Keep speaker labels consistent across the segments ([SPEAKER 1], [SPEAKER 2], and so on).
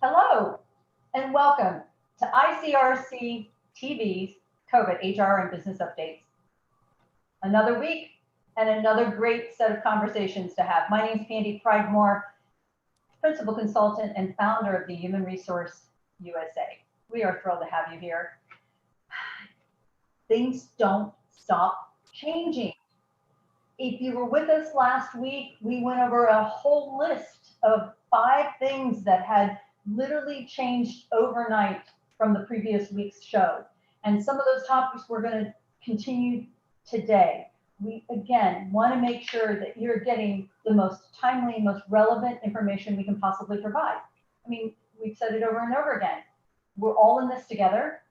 [SPEAKER 1] Hello, and welcome to ICRC-TV's COVID, HR, and Business Updates. Another week and another great set of conversations to have. My name is Candy Pridemore, Principal Consultant and founder of the Human Resource USA. We are thrilled to have you here. Things don't stop changing. If you were with us last week, we went over a whole list of 5 things that had literally changed overnight from the previous week's show. And some of those topics we're going to continue today. We, again, want to make sure that you're getting the most timely, most relevant information we can possibly provide. I mean, we've said it over and over again. We're all in this together,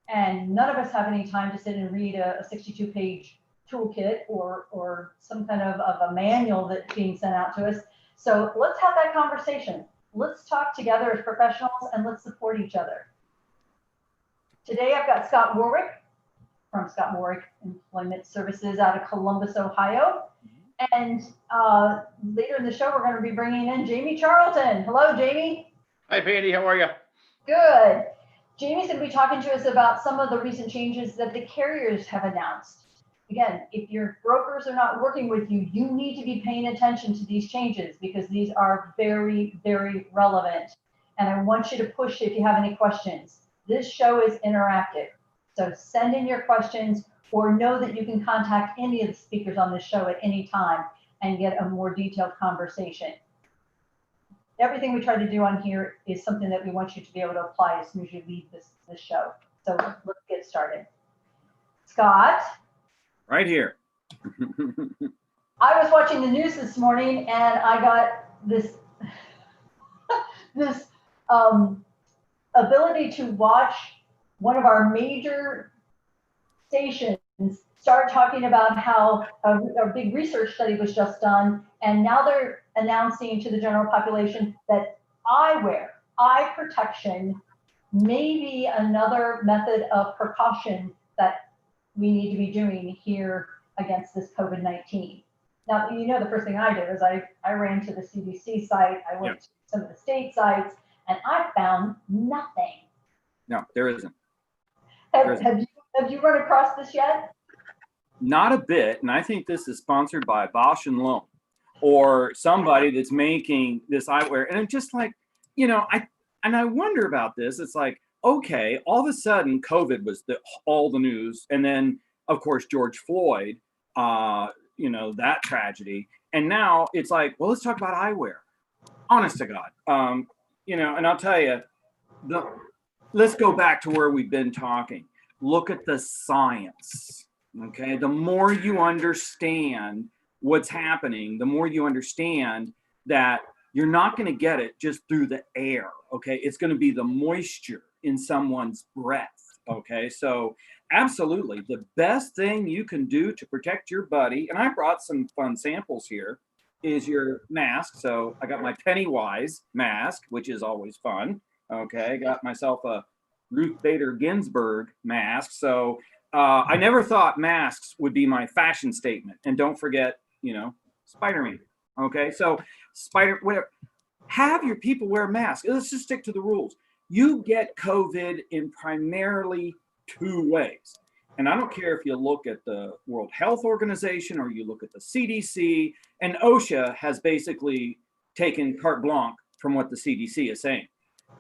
[SPEAKER 1] and none of us have any time to sit and read a 62-page toolkit or some kind of a manual that's being sent out to us. So let's have that conversation. Let's talk together as professionals and let's support each other. Today I've got Scott Warwick from Scott Warwick Employment Services out of Columbus, Ohio. And later in the show, we're going to be bringing in Jamie Charlton. Hello, Jamie.
[SPEAKER 2] Hi, Pandy. How are you?
[SPEAKER 1] Good. Jamie's going to be talking to us about some of the recent changes that the carriers have announced. Again, if your brokers are not working with you, you need to be paying attention to these changes because these are very, very relevant. And I want you to push if you have any questions. This show is interactive. So send in your questions or know that you can contact any of the speakers on this show at any time and get a more detailed conversation. Everything we try to do on here is something that we want you to be able to apply as soon as you leave this show. So let's get started. Scott?
[SPEAKER 2] Right here.
[SPEAKER 1] I was watching the news this morning and I got this ability to watch one of our major stations start talking about how a big research study was just done, and now they're announcing to the general population that eyewear, eye protection, may be another method of precaution that we need to be doing here against this COVID-19. Now, you know, the first thing I did is I ran to the CDC site, I went to some of the state sites, and I found nothing.
[SPEAKER 2] No, there isn't.
[SPEAKER 1] Have you run across this yet?
[SPEAKER 2] Not a bit, and I think this is sponsored by Bausch Lomb or somebody that's making this eyewear. And it's just like, you know, I wonder about this. It's like, okay, all of a sudden COVID was all the news, and then of course George Floyd, you know, that tragedy, and now it's like, well, let's talk about eyewear. Honest to God, you know, and I'll tell you, let's go back to where we've been talking. Look at the science. Okay, the more you understand what's happening, the more you understand that you're not going to get it just through the air. Okay, it's going to be the moisture in someone's breath. Okay, so absolutely the best thing you can do to protect your buddy, and I brought some fun samples here, is your mask. So I got my Pennywise mask, which is always fun. Okay, got myself a Ruth Bader Ginsburg mask. So I never thought masks would be my fashion statement. And don't forget, you know, Spider-Man. Okay, so have your people wear masks. Let's just stick to the rules. You get COVID in primarily 2 ways. And I don't care if you look at the World Health Organization or you look at the CDC, and OSHA has basically taken carte blanche from what the CDC is saying.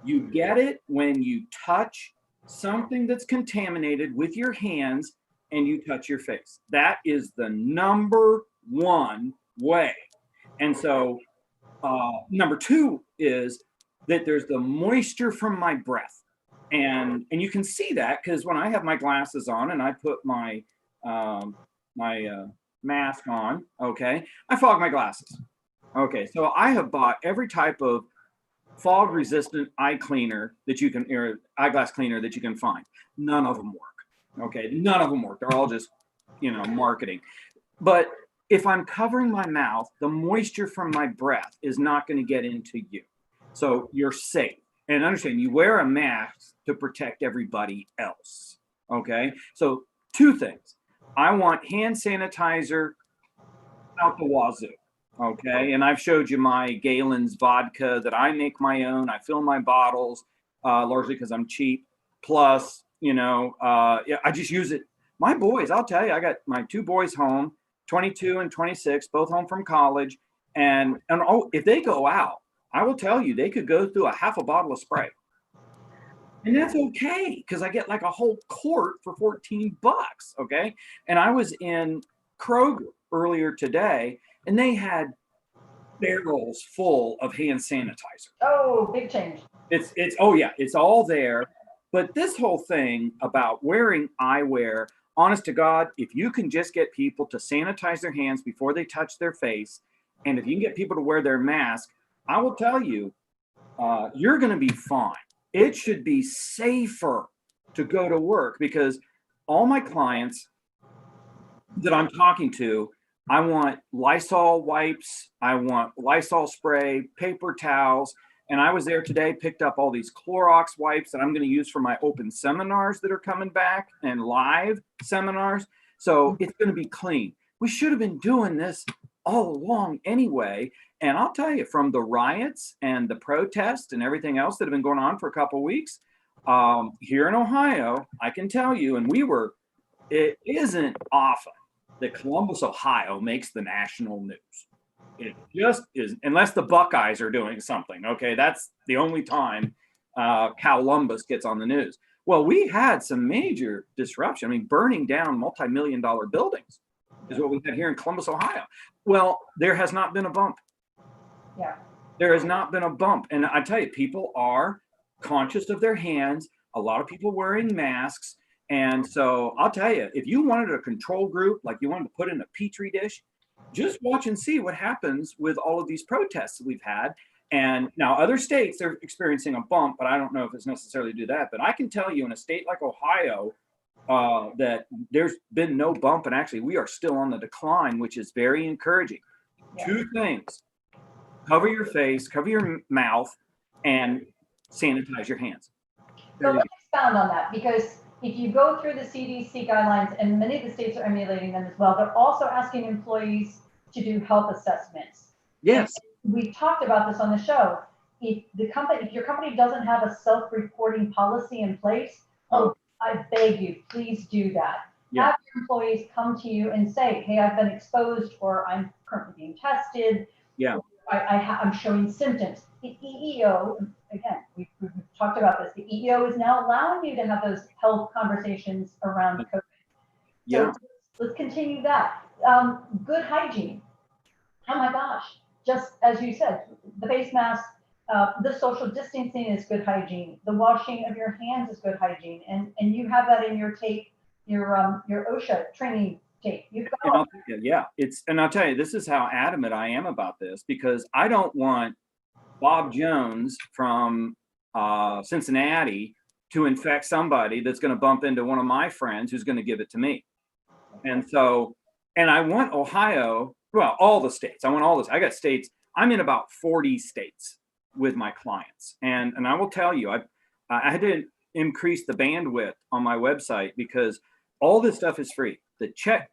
[SPEAKER 2] You get it when you touch something that's contaminated with your hands and you touch your face. That is the number 1 way. And so number 2 is that there's the moisture from my breath. And you can see that because when I have my glasses on and I put my mask on, okay, I fog my glasses. Okay, so I have bought every type of fog resistant eye cleaner that you can, or eyeglass cleaner that you can find. None of them work. Okay, none of them work. They're all just, you know, marketing. But if I'm covering my mouth, the moisture from my breath is not going to get into you. So you're safe. And understand, you wear a mask to protect everybody else. Okay, so 2 things. I want hand sanitizer out the wazoo. Okay. And I've showed you my Galen's vodka that I make my own. I fill my bottles, largely because I'm cheap. Plus, yeah, I just use it. My boys, I'll tell you, I got my 2 boys home, 22 and 26, both home from college. And if they go out, I will tell you, they could go through a half a bottle of spray. And that's okay, because I get like a whole quart for $14. Okay. And I was in Kroger earlier today, and they had barrels full of hand sanitizer.
[SPEAKER 1] Oh, big change.
[SPEAKER 2] It's oh yeah, it's all there. But this whole thing about wearing eyewear, honest to God, if you can just get people to sanitize their hands before they touch their face, and if you can get people to wear their mask, I will tell you, you're going to be fine. It should be safer to go to work, because all my clients that I'm talking to, I want Lysol wipes, I want Lysol spray, paper towels. And I was there today, picked up all these Clorox wipes that I'm going to use for my open seminars that are coming back and live seminars. So it's going to be clean. We should have been doing this all along anyway. And I'll tell you, from the riots and the protests and everything else that have been going on for a couple of weeks, here in Ohio, I can tell you, it isn't often that Columbus, Ohio makes the national news. It just is, unless the Buckeyes are doing something. Okay, that's the only time Columbus gets on the news. Well, we had some major disruption. I mean, burning down multi-million-dollar buildings is what we had here in Columbus, Ohio. Well, there has not been a bump.
[SPEAKER 1] Yeah.
[SPEAKER 2] There has not been a bump. And I tell you, people are conscious of their hands. A lot of people wearing masks. And so I'll tell you, if you wanted a control group, like you wanted to put in a petri dish, just watch and see what happens with all of these protests that we've had. And now other states, they're experiencing a bump, but I don't know if it's necessarily to do that. But I can tell you, in a state like Ohio, that there's been no bump. And actually, we are still on the decline, which is very encouraging. Yeah. 2 things: cover your face, cover your mouth, and sanitize your hands.
[SPEAKER 1] So let's expound on that, because if you go through the CDC guidelines, and many of the states are emulating them as well, they're also asking employees to do health assessments.
[SPEAKER 2] Yes.
[SPEAKER 1] And we talked about this on the show. If your company doesn't have a self-reporting policy in place, I beg you, please do that. Yeah. Have your employees come to you and say, hey, I've been exposed, or I'm currently being tested.
[SPEAKER 2] Yeah.
[SPEAKER 1] I'm showing symptoms. The EEO, again, we've talked about this. The EEO is now allowing you to have those health conversations around COVID.
[SPEAKER 2] Yeah.
[SPEAKER 1] So let's continue that. Good hygiene. Oh my gosh. Just as you said, the face mask, the social distancing is good hygiene. The washing of your hands is good hygiene. And you have that in your tape, your OSHA training tape. You've got
[SPEAKER 2] and I'll tell you, this is how adamant I am about this, because I don't want Bob Jones from Cincinnati to infect somebody that's going to bump into one of my friends who's going to give it to me. And so, and I want Ohio, well, all the states. I want all this. I got states. I'm in about 40 states with my clients. And I will tell you, I had to increase the bandwidth on my website, because all this stuff is free.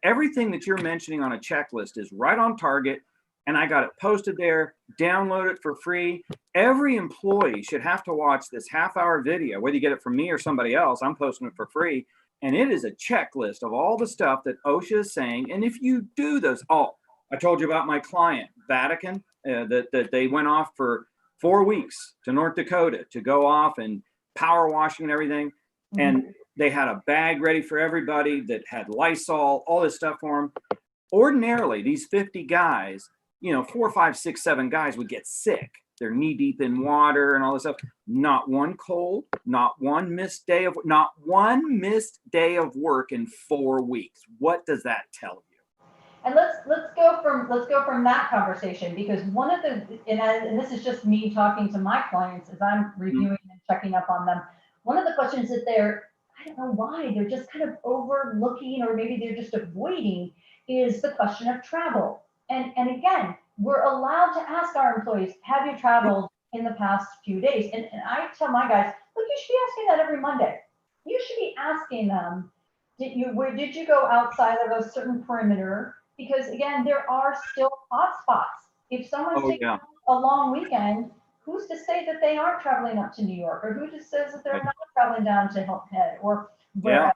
[SPEAKER 2] Everything that you're mentioning on a checklist is right on target. And I got it posted there. Download it for free. Every employee should have to watch this half-hour video, whether you get it from me or somebody else. I'm posting it for free. And it is a checklist of all the stuff that OSHA is saying. And if you do those, I told you about my client, Vatican, that they went off for 4 weeks to North Dakota to go off and power washing and everything. Mm-hmm. And they had a bag ready for everybody that had Lysol, all this stuff for them. Ordinarily, these 50 guys, 4, 5, 6, 7 guys would get sick. They're knee deep in water and all this stuff. Not one cold, not one missed day of work in 4 weeks. What does that tell you?
[SPEAKER 1] And let's go from that conversation, because one of the, and this is just me talking to my clients as I'm reviewing and checking up on them. One of the questions that I don't know why, they're just kind of overlooking, or maybe they're just avoiding, is the question of travel. And again, we're allowed to ask our employees, have you traveled in the past few days? And I tell my guys, look, you should be asking that every Monday. You should be asking them, where did you go outside of a certain perimeter? Because again, there are still hotspots. If someone's
[SPEAKER 2] Oh,
[SPEAKER 1] taking
[SPEAKER 2] yeah.
[SPEAKER 1] a long weekend, who's to say that they aren't traveling up to New York, or who just says that they're
[SPEAKER 2] Right.
[SPEAKER 1] not traveling down to Hilton Head or
[SPEAKER 2] Yeah.
[SPEAKER 1] wherever?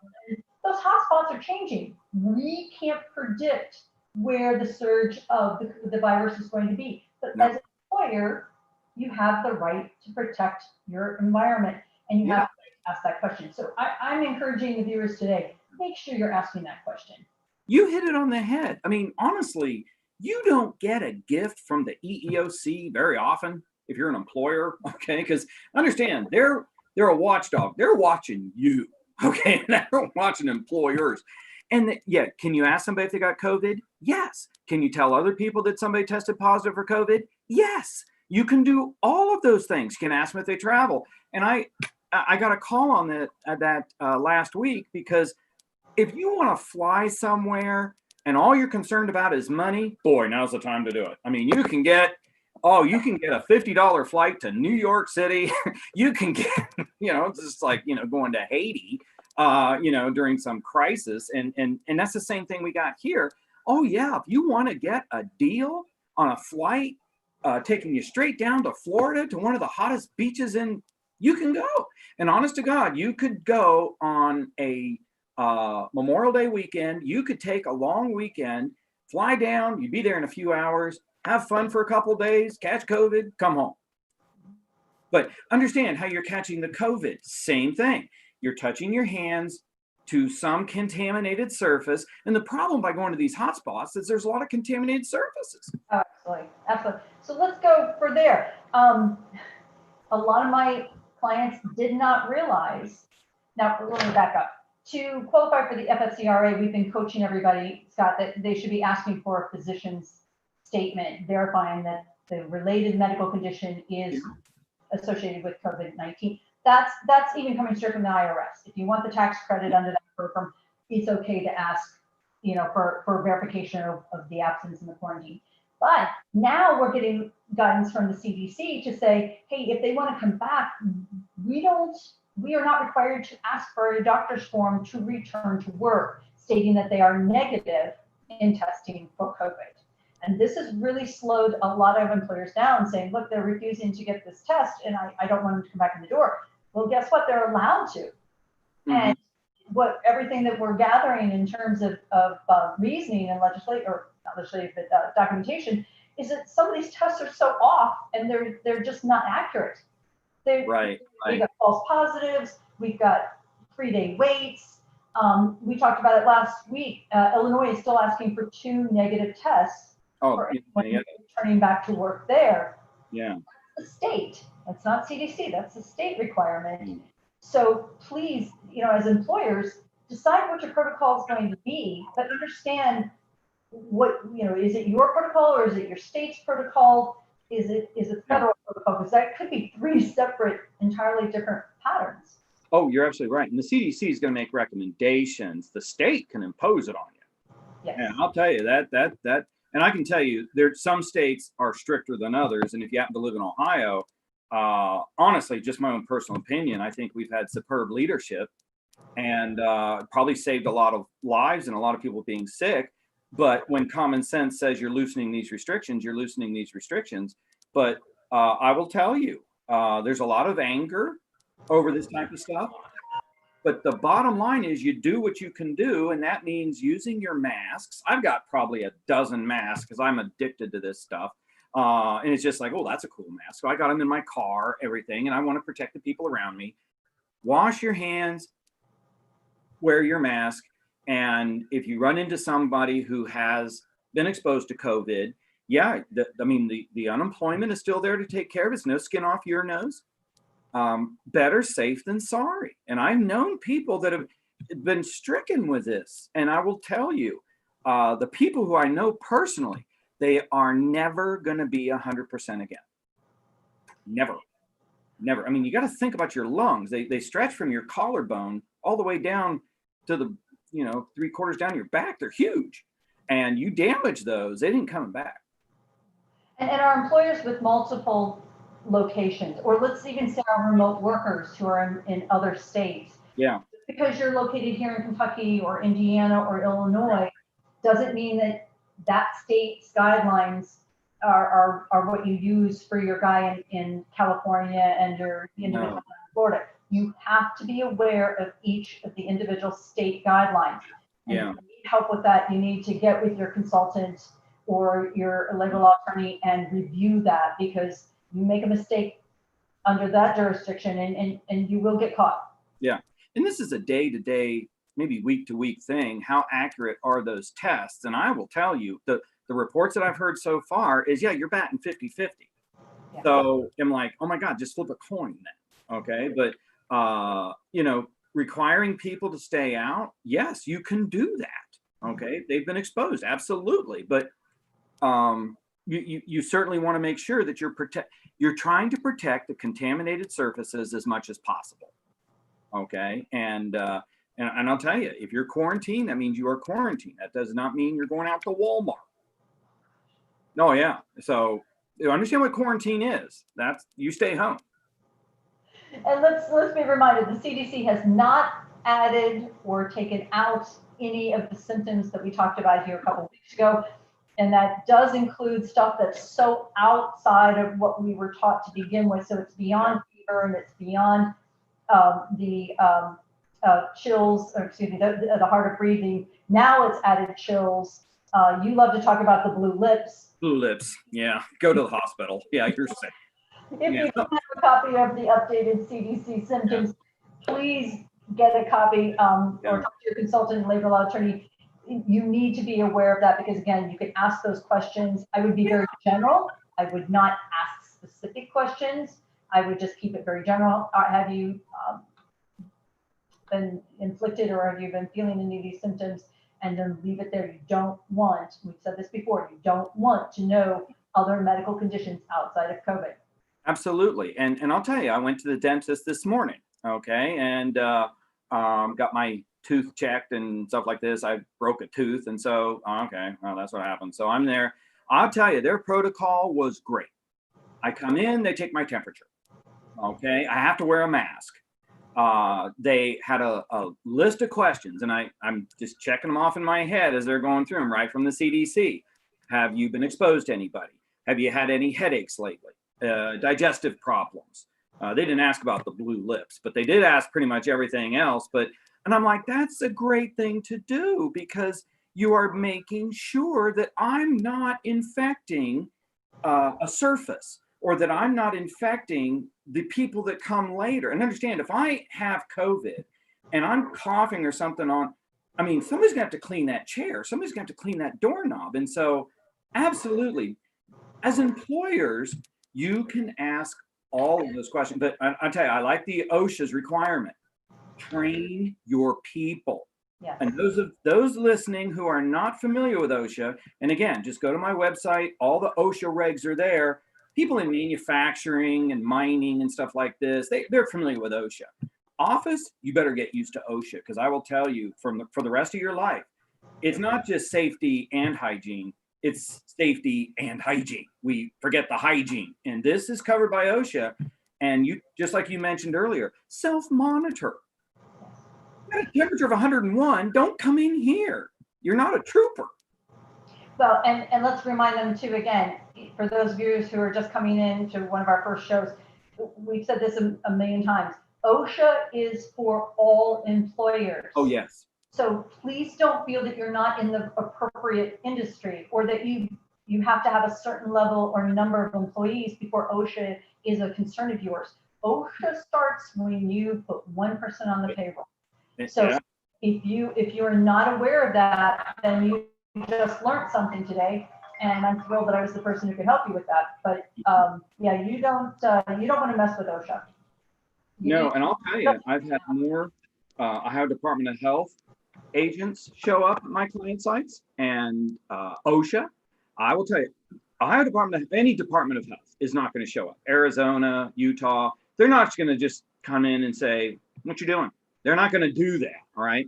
[SPEAKER 1] Those hotspots are changing. We can't predict where the surge of the virus is going to be. But
[SPEAKER 2] No.
[SPEAKER 1] as an employer, you have the right to protect your environment, and you
[SPEAKER 2] Yeah.
[SPEAKER 1] have to ask that question. So I'm encouraging the viewers today, make sure you're asking that question.
[SPEAKER 2] You hit it on the head. I mean, honestly, you don't get a gift from the EEOC very often if you're an employer, okay? Because understand, they're a watchdog. They're watching you, okay? They're watching employers. And yeah, can you ask somebody if they got COVID? Yes. Can you tell other people that somebody tested positive for COVID? Yes. You can do all of those things. You can ask them if they travel. And I got a call on that last week, because if you want to fly somewhere and all you're concerned about is money, boy, now's the time to do it. I mean, you can get a $50 flight to New York City. You can get, it's just like, going to Haiti, during some crisis. And that's the same thing we got here. Oh yeah. If you want to get a deal on a flight, taking you straight down to Florida to one of the hottest beaches you can go. And honest to God, you could go on a Memorial Day weekend. You could take a long weekend, fly down, you'd be there in a few hours, have fun for a couple of days, catch COVID, come home. But understand how you're catching the COVID. Same thing. You're touching your hands to some contaminated surface. And the problem by going to these hotspots is there's a lot of contaminated surfaces.
[SPEAKER 1] Absolutely. Absolutely. So let's go for there. A lot of my clients did not realize. Now, let me back up. To qualify for the FSCRA, we've been coaching everybody, Scott, that they should be asking for a physician's statement verifying that the related medical condition is associated with COVID-19. That's even coming straight from the IRS. If you want the tax credit under that program, it's okay to ask, for verification of the absence in the quarantine. But now we're getting guidance from the CDC to say, hey, if they want to come back, we are not required to ask for a doctor's form to return to work, stating that they are negative in testing for COVID. And this has really slowed a lot of employers down, saying, look, they're refusing to get this test, and I don't want them to come back in the door. Well, guess what? They're allowed to. Mm-hmm. And everything that we're gathering in terms of reasoning and documentation is that some of these tests are so off, and they're just not accurate.
[SPEAKER 2] Right.
[SPEAKER 1] We've got false positives. We've got 3-day waits. We talked about it last week. Illinois is still asking for 2 negative tests for anyone returning back to work there.
[SPEAKER 2] Yeah.
[SPEAKER 1] That's the state. That's not CDC. That's the state requirement. Mm. So please, as employers, decide what your protocol is going to be, but understand what, is it your protocol or is it your state's protocol? Is it federal protocol? Because that could be 3 separate, entirely different patterns.
[SPEAKER 2] Oh, you're absolutely right. And the CDC is going to make recommendations. The state can impose it on you.
[SPEAKER 1] Yes.
[SPEAKER 2] And I'll tell you that, and I can tell you some states are stricter than others. And if you happen to live in Ohio, honestly, just my own personal opinion, I think we've had superb leadership and probably saved a lot of lives and a lot of people being sick. But when common sense says you're loosening these restrictions, you're loosening these restrictions. But I will tell you, there's a lot of anger over this type of stuff. But the bottom line is you do what you can do, and that means using your masks. I've got probably a dozen masks because I'm addicted to this stuff. And it's just like, oh, that's a cool mask. So I got them in my car, everything, and I want to protect the people around me. Wash your hands, wear your mask. And if you run into somebody who has been exposed to COVID, yeah, the unemployment is still there to take care of it. It's no skin off your nose. Better safe than sorry. And I've known people that have been stricken with this. And I will tell you, the people who I know personally, they are never going to be 100% again. Never. I mean, you got to think about your lungs. They stretch from your collarbone all the way down to the 3/4 down your back. They're huge. And you damage those, they didn't come back.
[SPEAKER 1] And our employers with multiple locations, or let's even say our remote workers who are in other states.
[SPEAKER 2] Yeah.
[SPEAKER 1] Because you're located here in Kentucky or Indiana or Illinois, doesn't mean that state's guidelines are what you use for your guy in California and your individual in Florida. You have to be aware of each of the individual state guidelines. And if you need help with that, you need to get with your consultant or your labor law attorney and review that, because you make a mistake under that jurisdiction and you will get caught.
[SPEAKER 2] Yeah. And this is a day-to-day, maybe week-to-week thing. How accurate are those tests? And I will tell you, the reports that I've heard so far is, yeah, you're batting 50-50. Yeah. So I'm like, oh my God, just flip a coin then. Okay. But, you know, requiring people to stay out, yes, you can do that. Okay. They've been exposed. Absolutely. But you certainly want to make sure that you're trying to protect the contaminated surfaces as much as possible. Okay. And I'll tell you, if you're quarantined, that means you are quarantined. That does not mean you're going out to Walmart. Oh yeah. So you understand what quarantine is. That's, you stay home.
[SPEAKER 1] And let's be reminded, the CDC has not added or taken out any of the symptoms that we talked about here a couple of weeks ago. And that does include stuff that's so outside of what we were taught to begin with. So it's beyond fever and it's beyond the chills, or excuse me, the hard of breathing. Now it's added chills. You love to talk about the blue lips.
[SPEAKER 2] Blue lips. Yeah. Go to the hospital. Yeah, you're sick.
[SPEAKER 1] If you don't have a copy of the updated CDC symptoms, please get a copy or talk to your consultant and labor law attorney. You need to be aware of that, because again, you can ask those questions. I would be very general. I would not ask specific questions. I would just keep it very general. Have you been inflicted, or have you been feeling any of these symptoms? And then leave it there. You don't want, we've said this before, you don't want to know other medical conditions outside of COVID.
[SPEAKER 2] Absolutely. And I'll tell you, I went to the dentist this morning, okay, and got my tooth checked and stuff like this. I broke a tooth, and so, okay, well, that's what happened. So I'm there. I'll tell you, their protocol was great. I come in, they take my temperature, okay? I have to wear a mask. They had a list of questions, and I'm just checking them off in my head as they're going through them, right from the CDC. Have you been exposed to anybody? Have you had any headaches lately? Digestive problems? They didn't ask about the blue lips, but they did ask pretty much everything else. And I'm like, that's a great thing to do, because you are making sure that I'm not infecting a surface, or that I'm not infecting the people that come later. And understand, if I have COVID and I'm coughing or something somebody's gonna have to clean that chair. Somebody's gonna have to clean that doorknob. And so absolutely, as employers, you can ask all of those questions. But I tell you, I like the OSHA's requirement. Train your people.
[SPEAKER 1] Yes.
[SPEAKER 2] And those listening who are not familiar with OSHA, and again, just go to my website. All the OSHA regs are there. People in manufacturing and mining and stuff like this, they're familiar with OSHA. Office, you better get used to OSHA, because I will tell you, for the rest of your life, it's not just safety and hygiene. It's safety and hygiene. We forget the hygiene, and this is covered by OSHA. And you, just like you mentioned earlier, self-monitor. At a temperature of 101, don't come in here. You're not a trooper.
[SPEAKER 1] Well, and let's remind them too, again, for those viewers who are just coming in to one of our first shows, we've said this a million times. OSHA is for all employers.
[SPEAKER 2] Oh, yes.
[SPEAKER 1] So please don't feel that you're not in the appropriate industry, or that you have to have a certain level or number of employees before OSHA is a concern of yours. OSHA starts when you put 1% on the payroll. So if you are not aware of that, then you just learned something today, and I'm thrilled that I was the person who could help you with that. But yeah, you don't want to mess with OSHA.
[SPEAKER 2] No, and I'll tell you, I've had more Ohio Department of Health agents show up at my client sites, and OSHA. I will tell you, Ohio Department of any Department of Health is not going to show up. Arizona, Utah, they're not going to just come in and say, "What you doing?" They're not going to do that, all right?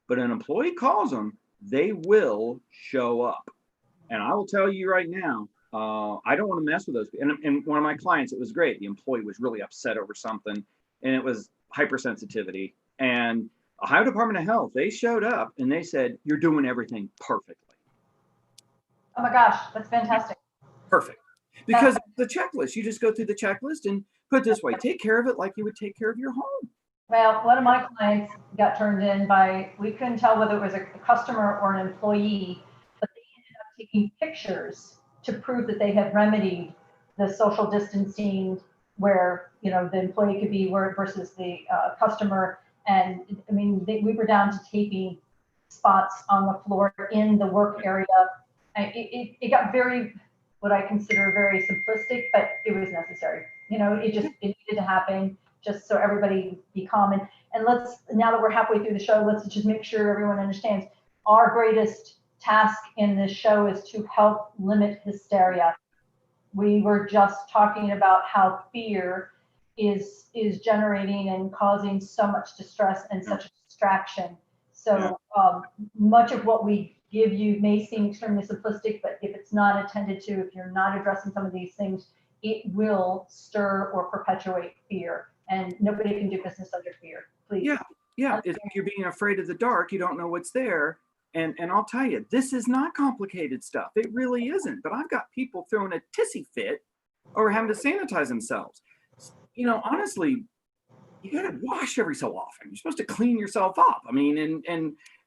[SPEAKER 2] But an employee calls them, they will show up. And I will tell you right now, I don't want to mess with those. And one of my clients, it was great. The employee was really upset over something, and it was hypersensitivity. And Ohio Department of Health, they showed up and they said, "You're doing everything perfectly."
[SPEAKER 1] Oh my gosh, that's fantastic.
[SPEAKER 2] Perfect. Because the checklist, you just go through the checklist and put it this way, take care of it like you would take care of your home.
[SPEAKER 1] Well, one of my clients got turned in by, we couldn't tell whether it was a customer or an employee, but they ended up taking pictures to prove that they had remedied the social distancing where, you know, the employee could be where versus the customer. And I mean, we were down to taping spots on the floor in the work area. It got very, what I consider very simplistic, but it was necessary. You know, it needed to happen just so everybody be calm. And let's, now that we're halfway through the show, let's just make sure everyone understands our greatest task in this show is to help limit hysteria. We were just talking about how fear is generating and causing so much distress and such a distraction. So much of what we give you may seem extremely simplistic, but if it's not attended to, if you're not addressing some of these things, it will stir or perpetuate fear. And nobody can do business under fear, please.
[SPEAKER 2] Yeah. If you're being afraid of the dark, you don't know what's there. And I'll tell you, this is not complicated stuff. It really isn't. But I've got people throwing a tissy fit or having to sanitize themselves. You know, honestly, you got to wash every so often. You're supposed to clean yourself up. I mean,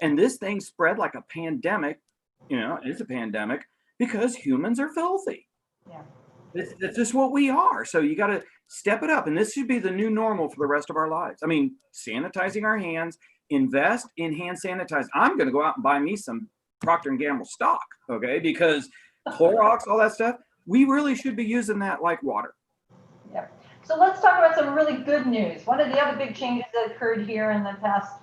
[SPEAKER 2] and this thing spread like a pandemic. You know, it's a pandemic because humans are filthy.
[SPEAKER 1] Yeah.
[SPEAKER 2] That's just what we are. So you got to step it up. And this should be the new normal for the rest of our lives. I mean, sanitizing our hands, invest in hand sanitizer. I'm going to go out and buy me some Procter & Gamble stock, okay? Because Clorox, all that stuff, we really should be using that like water.
[SPEAKER 1] Yep. So let's talk about some really good news. One of the other big changes that occurred here in the past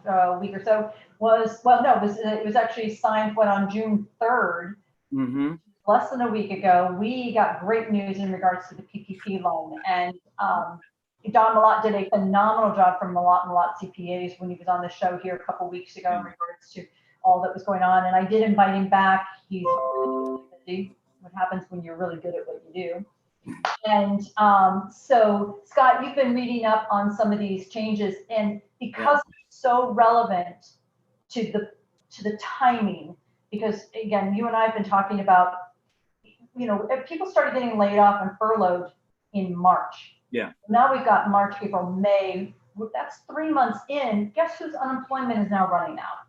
[SPEAKER 1] week or so was, it was actually signed on June 3rd. Mm-hmm. Less than a week ago. We got great news in regards to the PPP loan. And Don Malott did a phenomenal job from Malott & Malott CPAs when he was on the show here a couple weeks ago in regards to all that was going on. And I did invite him back. He's really busy. What happens when you're really good at what you do. And so, Scott, you've been reading up on some of these changes. And because it's so relevant to the timing, because, again, you and I have been talking about, you know, if people started getting laid off and furloughed in March.
[SPEAKER 2] Yeah.
[SPEAKER 1] Now we've got March, April, May. That's 3 months in. Guess whose unemployment is now running out?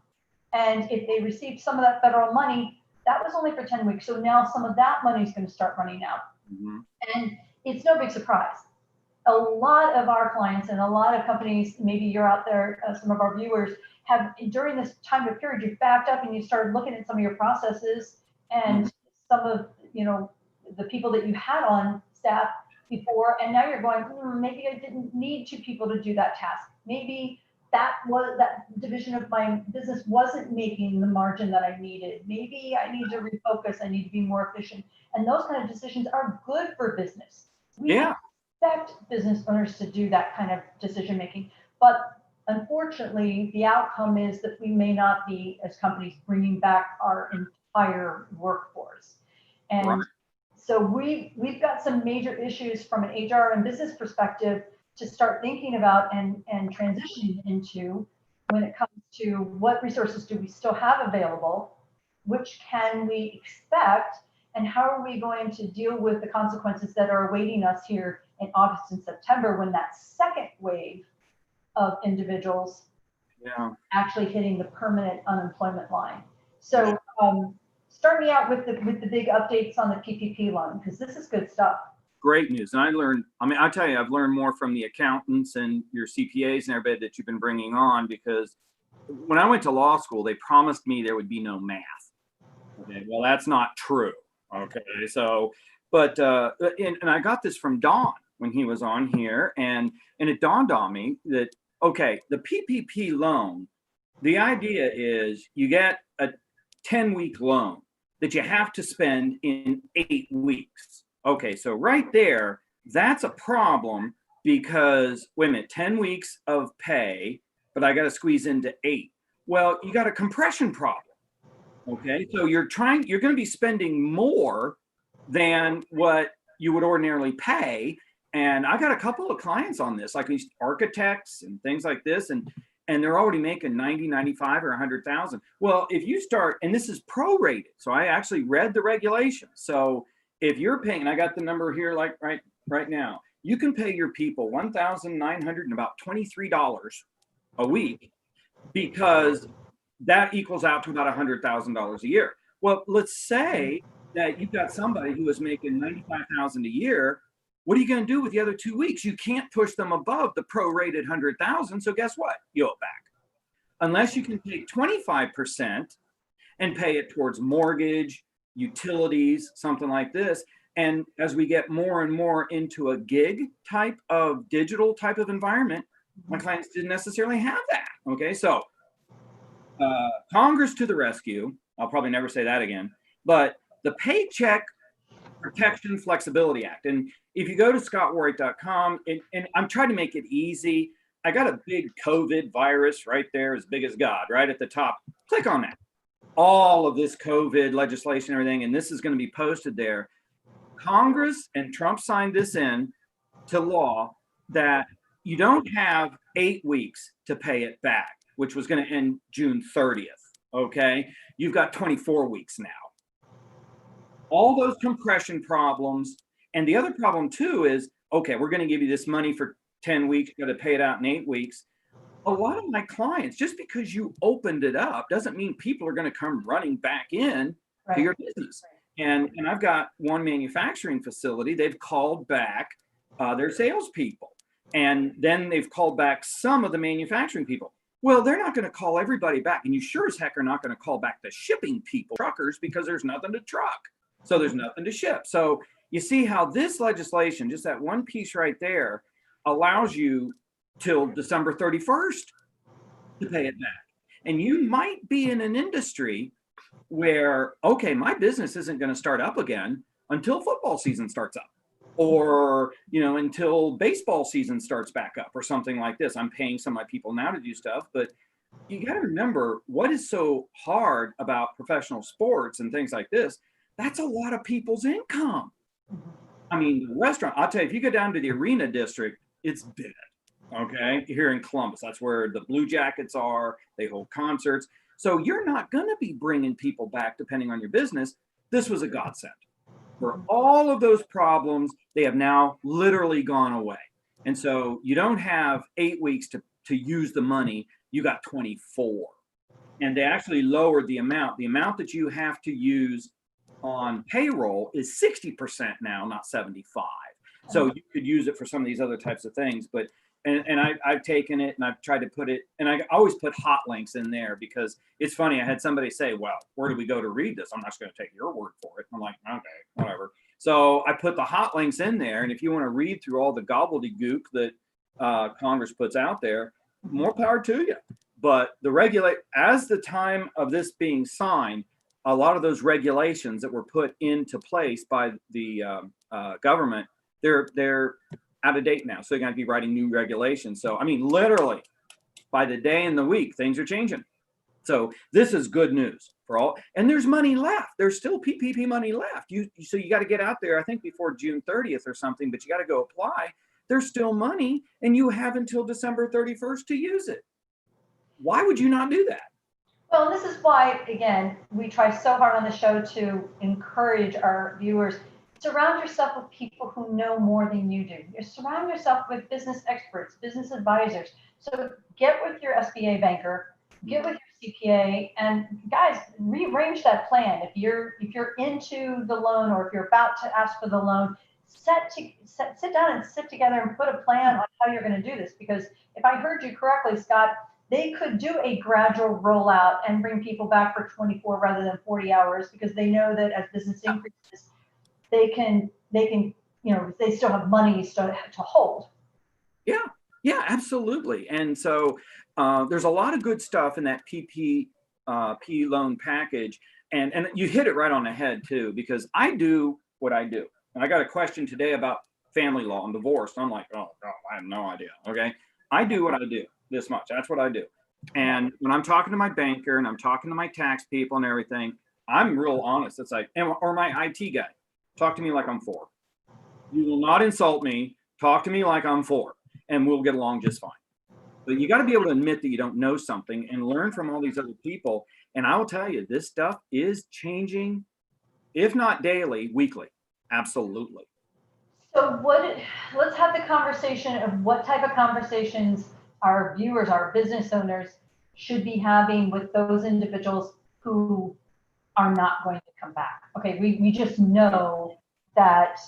[SPEAKER 1] And if they received some of that federal money, that was only for 10 weeks. So now some of that money is going to start running out. Mm-hmm. And it's no big surprise. A lot of our clients and a lot of companies, maybe you're out there, some of our viewers, have during this time of period, you've backed up and you started looking at some of your processes and some of, you know, the people that you had on staff before, and now you're going, maybe I didn't need 2 people to do that task. Maybe that division of my business wasn't making the margin that I needed. Maybe I need to refocus. I need to be more efficient. And those kind of decisions are good for business. We expect business owners to do that kind of decision making, but unfortunately, the outcome is that we may not be, as companies, bringing back our entire workforce. And so we've got some major issues from an HR and business perspective to start thinking about and transitioning into when it comes to what resources do we still have available, which can we expect, and how are we going to deal with the consequences that are awaiting us here in August and September when that second wave of individuals actually hitting the permanent unemployment line. So start me out with the big updates on the PPP loan, because this is good stuff.
[SPEAKER 2] Great news. And I'll tell you, I've learned more from the accountants and your CPAs and everybody that you've been bringing on, because when I went to law school, they promised me there would be no math. Okay, well, that's not true. Okay, so, but, and I got this from Don when he was on here, and it dawned on me that, okay, the PPP loan, the idea is you get a 10-week loan that you have to spend in 8 weeks. Okay, so right there, that's a problem because, wait a minute, 10 weeks of pay, but I got to squeeze into 8. Well, you got a compression problem. Okay, so you're going to be spending more than what you would ordinarily pay. And I got a couple of clients on this, like these architects and things like this, and they're already making 90, 95 or 100,000. Well, if you start, and this is prorated, so I actually read the regulations. So if you're paying, and I got the number here, like right now, you can pay your people $1,923 a week, because that equals out to about $100,000 a year. Well, let's say that you've got somebody who is making $95,000 a year. What are you going to do with the other 2 weeks? You can't push them above the prorated $100,000. So guess what? You owe it back. Unless you can take 25% and pay it towards mortgage, utilities, something like this. And as we get more and more into a gig type of digital type of environment, my clients didn't necessarily have that. Okay, so Congress to the rescue. I'll probably never say that again. But the Paycheck Protection Flexibility Act. And if you go to scottwarwick.com, and I'm trying to make it easy, I got a big COVID virus right there, as big as God, right at the top. Click on that. All of this COVID legislation, everything, and this is going to be posted there. Congress and Trump signed this in to law that you don't have 8 weeks to pay it back, which was going to end June 30th. Okay. You've got 24 weeks now. All those compression problems. And the other problem too is, okay, we're going to give you this money for 10 weeks. You got to pay it out in 8 weeks. A lot of my clients, just because you opened it up doesn't mean people are going to come running back in to your business. And I've got one manufacturing facility. They've called back their salespeople, and then they've called back some of the manufacturing people. Well, they're not going to call everybody back, and you sure as heck are not going to call back the shipping people, truckers, because there's nothing to truck. So there's nothing to ship. So you see how this legislation, just that one piece right there, allows you till December 31st to pay it back. And you might be in an industry where, okay, my business isn't going to start up again until football season starts up, or, until baseball season starts back up, or something like this. I'm paying some of my people now to do stuff, but you got to remember what is so hard about professional sports and things like this. That's a lot of people's income. I mean, the restaurant, I'll tell you, if you go down to the Arena District, it's dead. Okay, here in Columbus, that's where the Blue Jackets are. They hold concerts. So you're not going to be bringing people back depending on your business. This was a godsend. For all of those problems, they have now literally gone away. And so you don't have 8 weeks to use the money. You got 24. And they actually lowered the amount. The amount that you have to use on payroll is 60% now, not 75. So you could use it for some of these other types of things. But I've taken it and I've tried to put it, and I always put hot links in there, because it's funny. I had somebody say, well, where do we go to read this? I'm not going to take your word for it. I'm like, okay, whatever. So I put the hot links in there. And if you want to read through all the gobbledygook that Congress puts out there, more power to you. But as the time of this being signed, a lot of those regulations that were put into place by the government, they're out of date now. So they're going to be writing new regulations. So, I mean, literally by the day and the week, things are changing. So this is good news for all. And there's money left. There's still PPP money left. So you got to get out there, I think, before June 30th or something, but you got to go apply. There's still money, and you have until December 31st to use it. Why would you not do that?
[SPEAKER 1] Well, this is why, again, we try so hard on the show to encourage our viewers. Surround yourself with people who know more than you do. Surround yourself with business experts, business advisors. So get with your SBA banker, get with your CPA, and guys, rearrange that plan. If you're into the loan, or if you're about to ask for the loan, sit down and sit together and put a plan on how you're going to do this. Because if I heard you correctly, Scott, they could do a gradual rollout and bring people back for 24 rather than 40 hours, because they know that as business increases, they can, they still have money to hold.
[SPEAKER 2] Yeah, absolutely. And so there's a lot of good stuff in that PPP loan package. And you hit it right on the head too, because I do what I do. And I got a question today about family law and divorce. I'm like, oh God, I have no idea. Okay. I do what I do this much. That's what I do. And when I'm talking to my banker and I'm talking to my tax people and everything, I'm real honest. It's like, or my IT guy, talk to me like I'm 4. You will not insult me. Talk to me like I'm 4, and we'll get along just fine. But you got to be able to admit that you don't know something and learn from all these other people. And I will tell you, this stuff is changing, if not daily, weekly. Absolutely.
[SPEAKER 1] So let's have the conversation of what type of conversations our viewers, our business owners should be having with those individuals who are not going to come back. Okay, we just know that,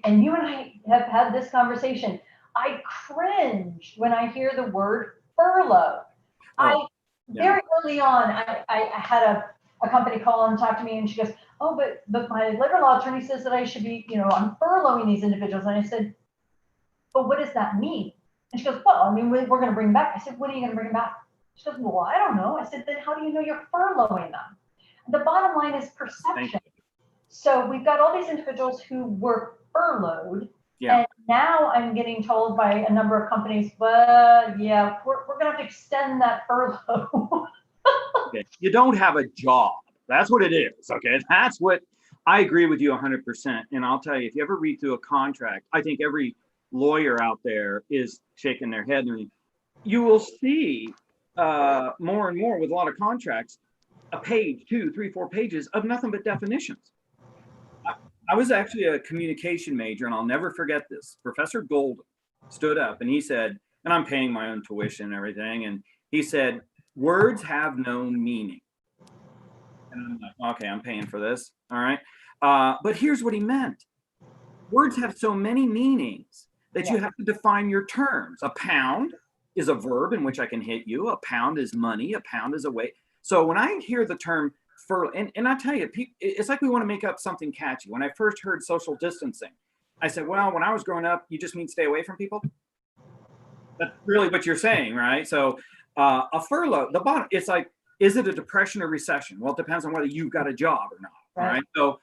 [SPEAKER 1] and you and I have had this conversation. I cringe when I hear the word furlough. Very early on, I had a company call and talk to me, and she goes, "Oh, but my labor law attorney says that I should be, I'm furloughing these individuals." And I said, "But what does that mean?" And she goes, "Well, I mean, we're going to bring them back." I said, "When are you going to bring them back?" She goes, "Well, I don't know." I said, "Then how do you know you're furloughing them?" The bottom line is perception. So we've got all these individuals who were furloughed.
[SPEAKER 2] Yeah.
[SPEAKER 1] And now I'm getting told by a number of companies, "But yeah, we're going to have to extend that furlough."
[SPEAKER 2] Okay. You don't have a job. That's what it is. Okay. That's what I agree with you 100%. And I'll tell you, if you ever read through a contract, I think every lawyer out there is shaking their head. And you will see more and more with a lot of contracts, a page, 2, 3, 4 pages of nothing but definitions. I was actually a communication major, and I'll never forget this. Professor Golden stood up and he said, and I'm paying my own tuition and everything, and he said, "Words have no meaning." And I'm like, okay, I'm paying for this. All right. But here's what he meant. Words have so many meanings that you have to define your terms. A pound is a verb in which I can hit you. A pound is money. A pound is a weight. So when I hear the term furlough, and I tell you, it's like we want to make up something catchy. When I first heard social distancing, I said, well, when I was growing up, you just mean stay away from people. That's really what you're saying, right? So a furlough, the bottom, it's like, is it a depression or recession? Well, it depends on whether you've got a job or not, right? So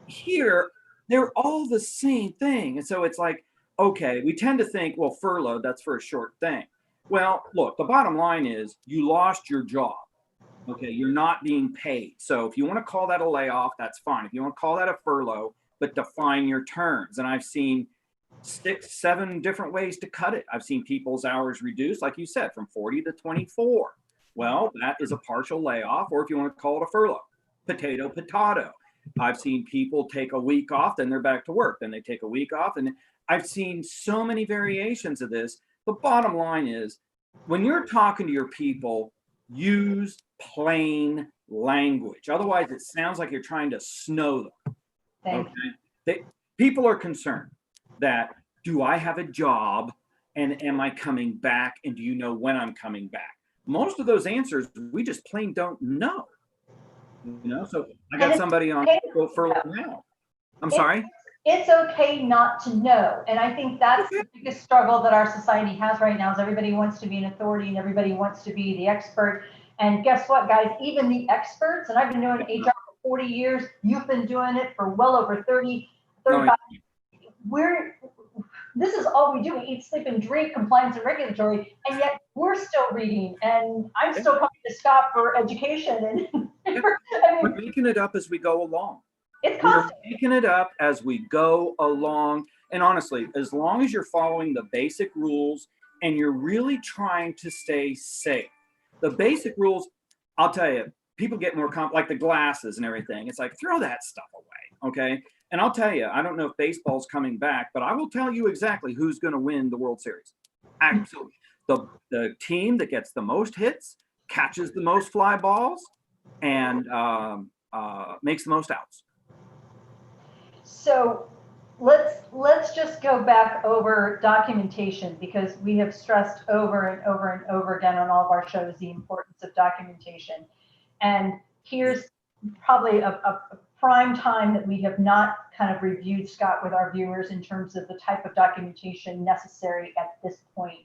[SPEAKER 2] here, they're all the same thing. And so it's like, okay, we tend to think, well, furlough, that's for a short thing. Well, look, the bottom line is you lost your job. Okay, you're not being paid. So if you want to call that a layoff, that's fine. If you want to call that a furlough, but define your terms. And I've seen 6, 7 different ways to cut it. I've seen people's hours reduced, like you said, from 40 to 24. Well, that is a partial layoff, or if you want to call it a furlough, potato. I've seen people take a week off, then they're back to work. Then they take a week off. And I've seen so many variations of this. The bottom line is when you're talking to your people, use plain language. Otherwise, it sounds like you're trying to snow them. Okay? People are concerned that, do I have a job and am I coming back? And do you know when I'm coming back? Most of those answers, we just plain don't know. So I got somebody on furlough now. I'm sorry?
[SPEAKER 1] It's okay not to know. And I think that's the biggest struggle that our society has right now is everybody wants to be an authority and everybody wants to be the expert. And guess what, guys? Even the experts, and I've been doing HR for 40 years, you've been doing it for well over 30, 35. This is all we do. We eat, sleep, and drink, compliance and regulatory, and yet we're still reading. And I'm still coming to Scott for education. And
[SPEAKER 2] we're making it up as we go along.
[SPEAKER 1] It's constant.
[SPEAKER 2] We're making it up as we go along. And honestly, as long as you're following the basic rules and you're really trying to stay safe, the basic rules, I'll tell you, people get more like the glasses and everything. It's like, throw that stuff away, okay? And I'll tell you, I don't know if baseball's coming back, but I will tell you exactly who's going to win the World Series. Absolutely. The team that gets the most hits, catches the most fly balls, and makes the most outs.
[SPEAKER 1] So let's just go back over documentation, because we have stressed over and over and over again on all of our shows the importance of documentation. And here's probably a prime time that we have not kind of reviewed, Scott, with our viewers in terms of the type of documentation necessary at this point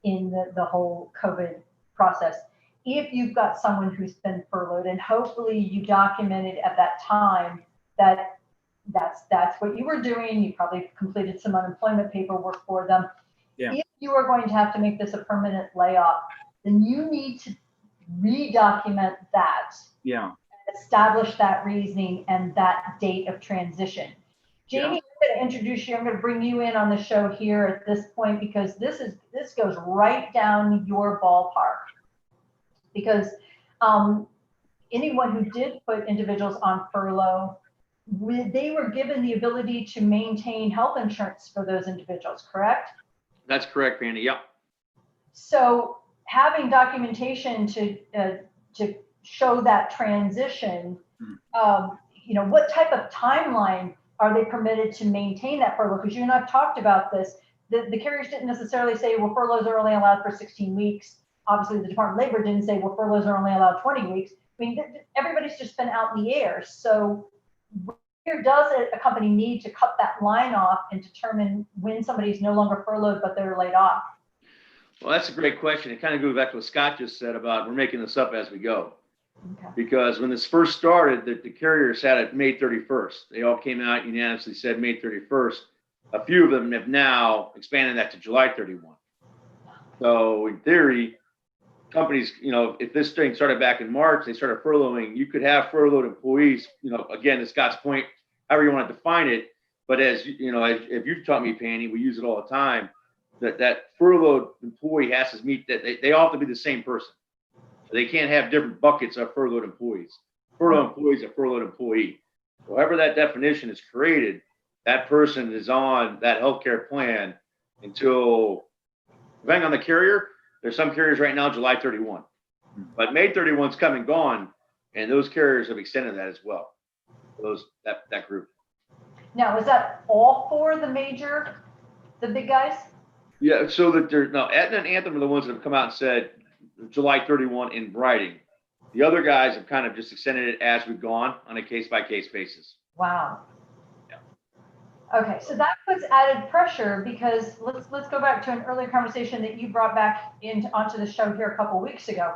[SPEAKER 1] in the whole COVID process. If you've got someone who's been furloughed, and hopefully you documented at that time that that's what you were doing, you probably completed some unemployment paperwork for them. Yeah. If you are going to have to make this a permanent layoff, then you need to redocument that.
[SPEAKER 2] Yeah.
[SPEAKER 1] Establish that reasoning and that date of transition. Jamie, I'm going to introduce you. I'm going to bring you in on the show here at this point, because this goes right down your ballpark. Because anyone who did put individuals on furlough they were given the ability to maintain health insurance for those individuals, correct?
[SPEAKER 3] That's correct, Randy. Yep.
[SPEAKER 1] So having documentation to show that transition, what type of timeline are they permitted to maintain that furlough? Because you and I've talked about this. The carriers didn't necessarily say, well, furloughs are only allowed for 16 weeks. Obviously, the Department of Labor didn't say, well, furloughs are only allowed 20 weeks. I mean, everybody's just been out in the air. So where does a company need to cut that line off and determine when somebody's no longer furloughed, but they're laid off?
[SPEAKER 3] Well, that's a great question. It kind of goes back to what Scott just said about we're making this up as we go.
[SPEAKER 1] Okay.
[SPEAKER 3] Because when this first started, the carriers had it May 31st. They all came out unanimously said May 31st. A few of them have now expanded that to July 31. So in theory, companies, if this thing started back in March, they started furloughing, you could have furloughed employees, again, to Scott's point, however you want to define it. But as if you've taught me, Penny, we use it all the time, that furloughed employee has to meet that they all have to be the same person. They can't have different buckets of furloughed employees. Furloughed employee is a furloughed employee. However that definition is created, that person is on that healthcare plan until, depending on the carrier, there's some carriers right now, July 31. But May 31 is come and gone, and those carriers have extended that as well. That group.
[SPEAKER 1] Now, is that all for the big guys?
[SPEAKER 3] Yeah, so that Aetna and Anthem are the ones that have come out and said July 31 in writing. The other guys have kind of just extended it as we've gone on a case-by-case basis.
[SPEAKER 1] Wow. Okay, so that puts added pressure because let's go back to an earlier conversation that you brought back onto the show here a couple of weeks ago.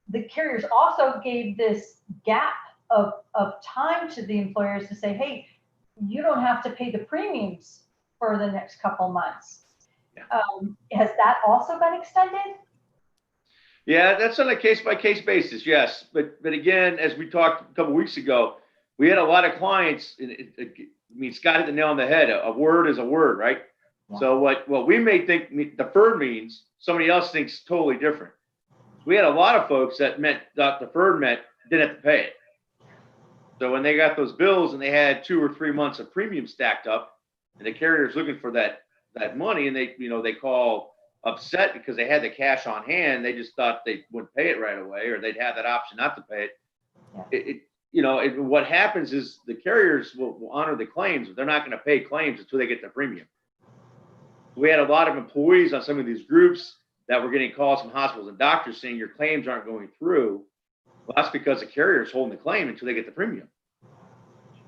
[SPEAKER 1] The carriers also gave this gap of time to the employers to say, hey, you don't have to pay the premiums for the next couple months.
[SPEAKER 3] Yeah.
[SPEAKER 1] Has that also been extended?
[SPEAKER 3] Yeah, that's on a case-by-case basis, yes. But again, as we talked a couple of weeks ago, we had a lot of clients. Scott hit the nail on the head. A word is a word, right? Yeah. So what we may think deferred means, somebody else thinks totally different. We had a lot of folks that deferred meant didn't have to pay it. So when they got those bills and they had 2 or 3 months of premium stacked up, and the carrier's looking for that money, and they call upset because they had the cash on hand, they just thought they wouldn't pay it right away, or they'd have that option not to pay it. Yeah. What happens is the carriers will honor the claims, but they're not going to pay claims until they get the premium. We had a lot of employees on some of these groups that were getting calls from hospitals and doctors saying your claims aren't going through. Well, that's because the carrier is holding the claim until they get the premium.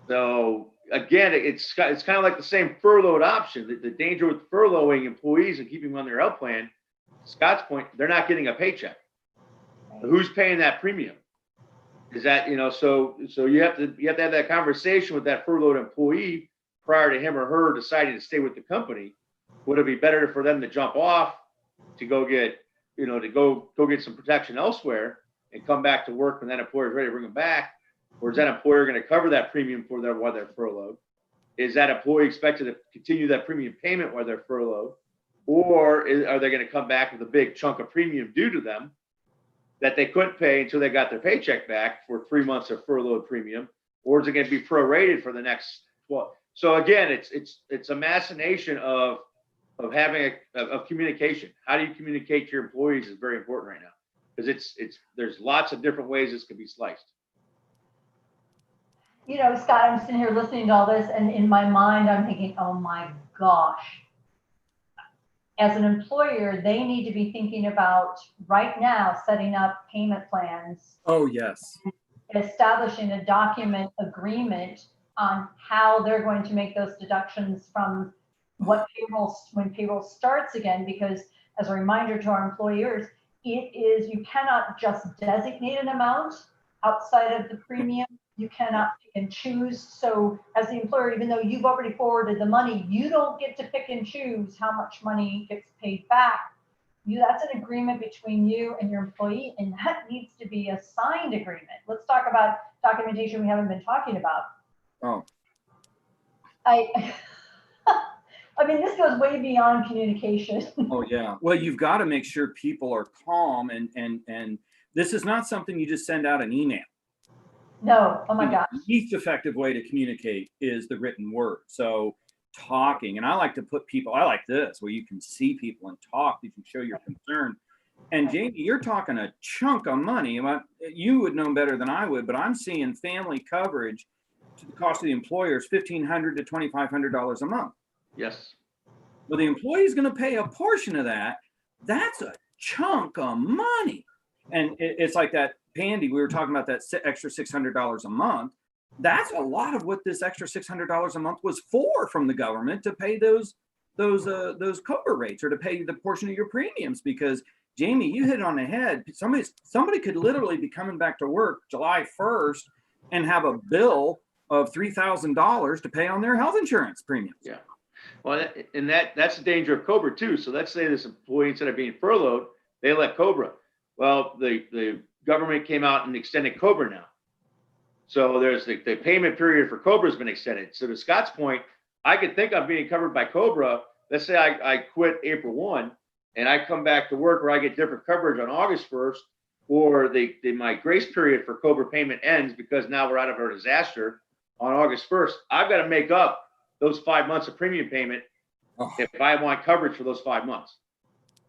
[SPEAKER 3] So again, it's kind of like the same furloughed option. The danger with furloughing employees and keeping them on their health plan, Scott's point, they're not getting a paycheck. So who's paying that premium? Is that, so you have to have that conversation with that furloughed employee prior to him or her deciding to stay with the company. Would it be better for them to jump off to go get, to go get some protection elsewhere and come back to work when that employer is ready to bring them back? Or is that employer going to cover that premium for them while they're furloughed? Is that employee expected to continue that premium payment while they're furloughed? Or are they going to come back with a big chunk of premium due to them that they couldn't pay until they got their paycheck back for 3 months of furloughed premium? Or is it going to be prorated for the next 12? So again, it's a machination of having of communication. How do you communicate to your employees is very important right now, because there's lots of different ways this could be sliced.
[SPEAKER 1] Scott, I'm sitting here listening to all this, and in my mind, I'm thinking, oh my gosh. As an employer, they need to be thinking about right now setting up payment plans.
[SPEAKER 2] Oh, yes.
[SPEAKER 1] Establishing a document agreement on how they're going to make those deductions from when payroll starts again, because as a reminder to our employers, you cannot just designate an amount outside of the premium. You cannot pick and choose. So as the employer, even though you've already forwarded the money, you don't get to pick and choose how much money gets paid back. That's an agreement between you and your employee, and that needs to be a signed agreement. Let's talk about documentation we haven't been talking about.
[SPEAKER 2] Oh.
[SPEAKER 1] I mean, this goes way beyond communication.
[SPEAKER 2] Oh, yeah. Well, you've got to make sure people are calm, and this is not something you just send out an email.
[SPEAKER 1] No, oh my gosh.
[SPEAKER 2] The least effective way to communicate is the written word. So talking, and I like to put people, I like this, where you can see people and talk, you can show your concern. And Jamie, you're talking a chunk of money. You would know better than I would, but I'm seeing family coverage to the cost of the employer is $1,500 to $2,500 a month.
[SPEAKER 3] Yes.
[SPEAKER 2] Well, the employee is going to pay a portion of that. That's a chunk of money. And it's like that, Pandy, we were talking about that extra $600 a month. That's a lot of what this extra $600 a month was for from the government, to pay those COBRA rates, or to pay the portion of your premiums. Because Jamie, you hit it on the head. Somebody could literally be coming back to work July 1st and have a bill of $3,000 to pay on their health insurance premiums.
[SPEAKER 3] Yeah. Well, that's the danger of COBRA too. So let's say this employee, instead of being furloughed, they let COBRA. Well, the government came out and extended COBRA now. So there's the payment period for COBRA has been extended. So to Scott's point, I could think I'm being covered by COBRA. Let's say I quit April 1 and I come back to work, where I get different coverage on August 1st, or my grace period for COBRA payment ends because now we're out of our disaster on August 1st. I've got to make up those 5 months of premium payment if I want coverage for those 5 months.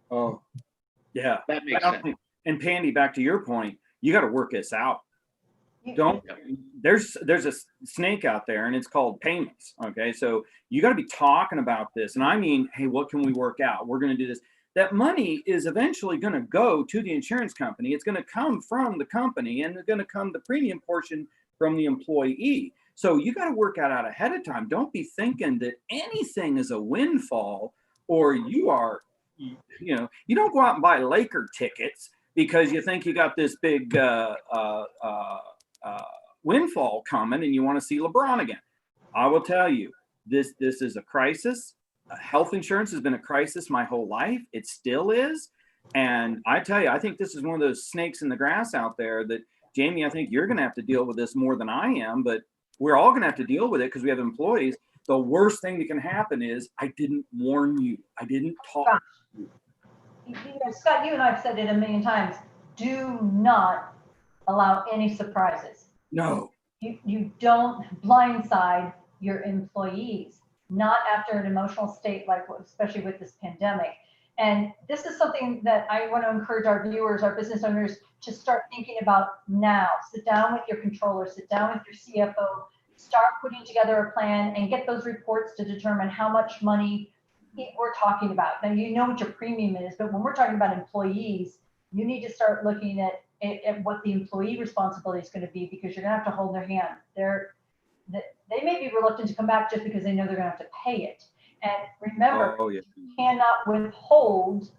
[SPEAKER 2] Oh, yeah.
[SPEAKER 3] That makes sense.
[SPEAKER 2] And Pandy, back to your point, you got to work this out. There's a snake out there, and it's called payments. Okay. So you got to be talking about this. And I mean, hey, what can we work out? We're going to do this. That money is eventually going to go to the insurance company. It's going to come from the company, and it's going to come the premium portion from the employee. So you got to work out ahead of time. Don't be thinking that anything is a windfall, or you don't go out and buy Laker tickets because you think you got this big windfall coming and you want to see LeBron again. I will tell you, this is a crisis. Health insurance has been a crisis my whole life. It still is. And I tell you, I think this is one of those snakes in the grass out there that, Jamie, I think you're going to have to deal with this more than I am, but we're all going to have to deal with it because we have employees. The worst thing that can happen is, I didn't warn you. I didn't talk to you.
[SPEAKER 1] Scott, you and I have said it a million times. Do not allow any surprises.
[SPEAKER 2] No.
[SPEAKER 1] You don't blindside your employees, not after an emotional state, like especially with this pandemic. And this is something that I want to encourage our viewers, our business owners, to start thinking about now. Sit down with your controller, sit down with your CFO, start putting together a plan and get those reports to determine how much money we're talking about. Now, you know what your premium is, but when we're talking about employees, you need to start looking at what the employee responsibility is going to be, because you're going to have to hold their hand. They may be reluctant to come back just because they know they're going to have to pay it. And remember, you cannot withhold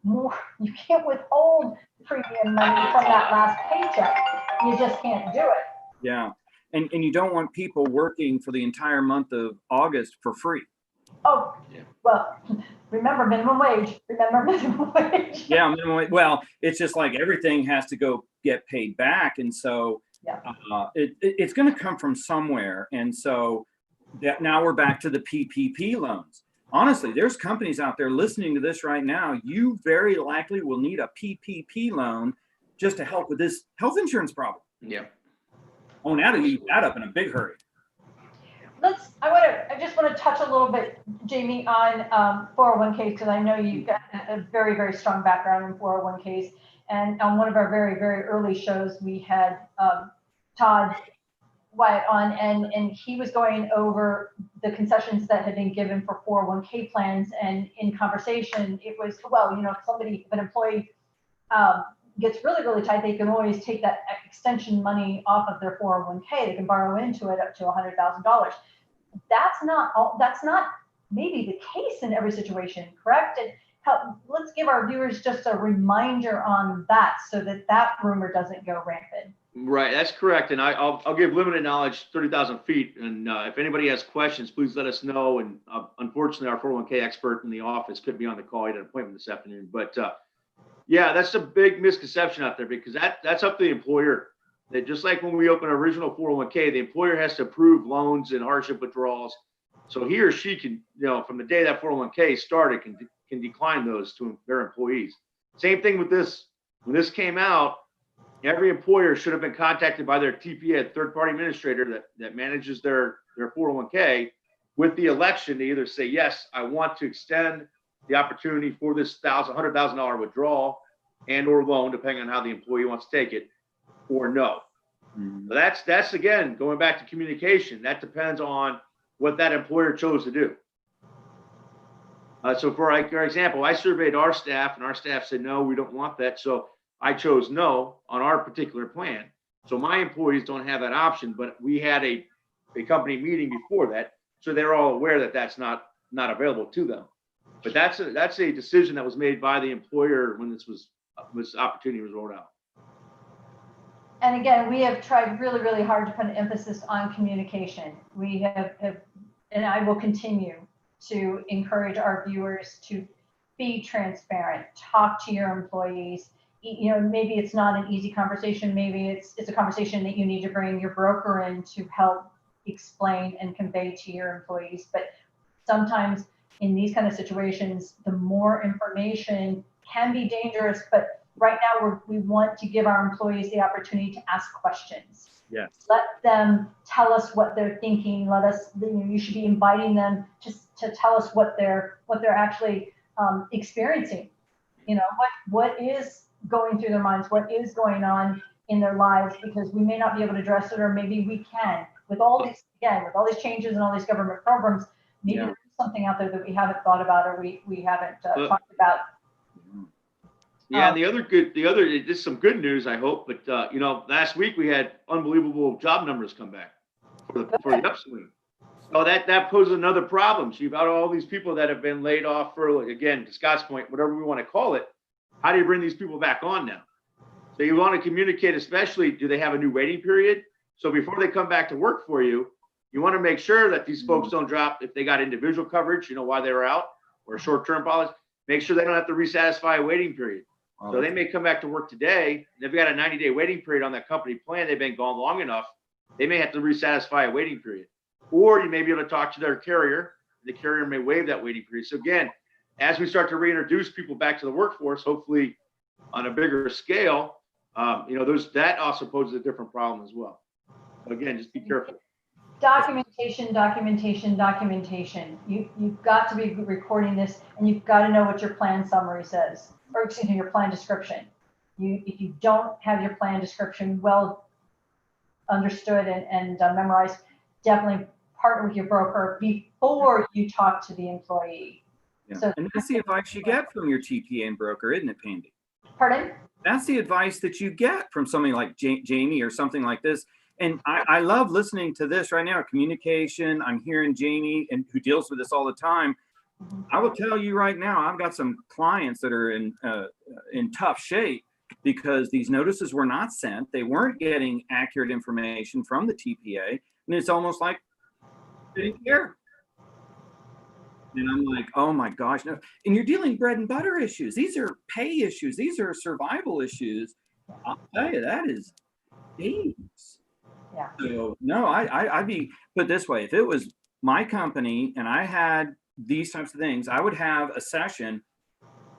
[SPEAKER 1] more. You can't withhold premium money from that last paycheck. You just can't do it.
[SPEAKER 2] Yeah. And you don't want people working for the entire month of August for free.
[SPEAKER 1] Oh, yeah. Well, remember minimum wage. Remember minimum wage.
[SPEAKER 2] Yeah, minimum wage. Well, it's just like everything has to go get paid back. And so it's going to come from somewhere. And so that now we're back to the PPP loans. Honestly, there's companies out there listening to this right now. You very likely will need a PPP loan just to help with this health insurance problem.
[SPEAKER 3] Yeah.
[SPEAKER 2] Oh, now to eat that up in a big hurry.
[SPEAKER 1] I just want to touch a little bit, Jamie, on 401ks, because I know you've got a very, very strong background in 401ks. And on one of our very, very early shows, we had Todd Wyatt on, and he was going over the concessions that had been given for 401k plans. And in conversation, it was, well, if an employee gets really, really tight, they can always take that extension money off of their 401k. They can borrow into it up to $100,000. That's not maybe the case in every situation, correct? And let's give our viewers just a reminder on that, so that rumor doesn't go rampant.
[SPEAKER 3] Right, that's correct. And I'll give limited knowledge, 30,000 feet. And if anybody has questions, please let us know. And unfortunately, our 401k expert in the office couldn't be on the call. He had an appointment this afternoon. But yeah, that's a big misconception out there, because that's up to the employer. That just like when we open an original 401k, the employer has to approve loans and hardship withdrawals. So he or she can, from the day that 401k started, can decline those to their employees. Same thing with this. When this came out, every employer should have been contacted by their TPA, third-party administrator that manages their 401k, with the election to either say, yes, I want to extend the opportunity for this $100,000 withdrawal and or loan, depending on how the employee wants to take it, or no. So that's again, going back to communication. That depends on what that employer chose to do. So for example, I surveyed our staff and our staff said, no, we don't want that. So I chose no on our particular plan. So my employees don't have that option, but we had a company meeting before that. So they're all aware that that's not available to them. But that's a decision that was made by the employer when this opportunity was rolled out.
[SPEAKER 1] And again, we have tried really, really hard to put an emphasis on communication. We have, and I will continue to encourage our viewers to be transparent, talk to your employees. You know, maybe it's not an easy conversation. Maybe it's a conversation that you need to bring your broker in to help explain and convey to your employees. But sometimes in these kind of situations, the more information can be dangerous. But right now, we want to give our employees the opportunity to ask questions.
[SPEAKER 2] Yes.
[SPEAKER 1] Let them tell us what they're thinking. Let us. You should be inviting them to tell us what they're actually experiencing. You know, what is going through their minds, what is going on in their lives, because we may not be able to address it, or maybe we can. With all these changes and all these government programs, maybe there's something out there that we haven't thought about, or we haven't talked about.
[SPEAKER 3] Yeah, there's some good news, I hope. But you know, last week we had unbelievable job numbers come back for the upswing. So that poses another problem. So you've got all these people that have been laid off for, again, to Scott's point, whatever we want to call it. How do you bring these people back on now? So you want to communicate, especially, do they have a new waiting period? So before they come back to work for you, you want to make sure that these folks don't drop, if they got individual coverage, you know, while they were out, or a short-term policy, make sure they don't have to resatisfy a waiting period. So they may come back to work today. They've got a 90-day waiting period on that company plan. They've been gone long enough. They may have to resatisfy a waiting period. Or you may be able to talk to their carrier. The carrier may waive that waiting period. So again, as we start to reintroduce people back to the workforce, hopefully on a bigger scale, you know, that also poses a different problem as well. So again, just be careful.
[SPEAKER 1] Documentation. You've got to be recording this, and you've got to know what your plan summary says, or excuse me, your plan description. If you don't have your plan description well understood and memorized, definitely partner with your broker before you talk to the employee.
[SPEAKER 2] Yeah.
[SPEAKER 1] So,
[SPEAKER 2] and that's the advice you get from your TPA and broker, isn't it, Pandy?
[SPEAKER 1] Pardon?
[SPEAKER 2] That's the advice that you get from somebody like Jamie or something like this. And I love listening to this right now. Communication. I'm hearing Jamie, and who deals with this all the time. I will tell you right now, I've got some clients that are in tough shape because these notices were not sent. They weren't getting accurate information from the TPA, and it's almost like they didn't care. And I'm like, oh my gosh, no. And you're dealing bread and butter issues. These are pay issues. These are survival issues. I'll tell you, that is dangerous.
[SPEAKER 1] Yeah.
[SPEAKER 2] So no, I'd be put this way. If it was my company and I had these types of things, I would have a session.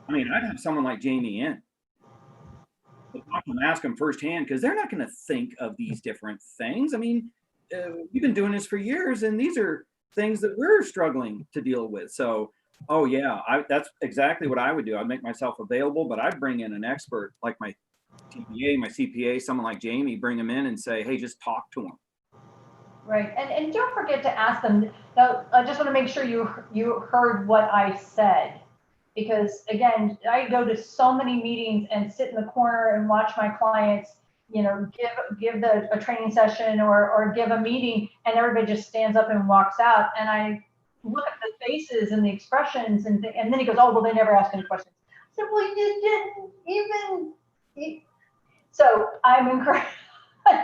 [SPEAKER 2] I mean, I'd have someone like Jamie in. I can ask them firsthand, because they're not going to think of these different things. I mean, we've been doing this for years, and these are things that we're struggling to deal with. So, oh yeah, that's exactly what I would do. I'd make myself available, but I'd bring in an expert like my TPA, my CPA, someone like Jamie, bring them in and say, hey, just talk to them.
[SPEAKER 1] Right. And don't forget to ask them. Now, I just want to make sure you heard what I said, because again, I go to so many meetings and sit in the corner and watch my clients, you know, give a training session or give a meeting, and everybody just stands up and walks out. And I look at the faces and the expressions, and then he goes, oh, well, they never asked any questions. I said, well, you didn't even. So I'm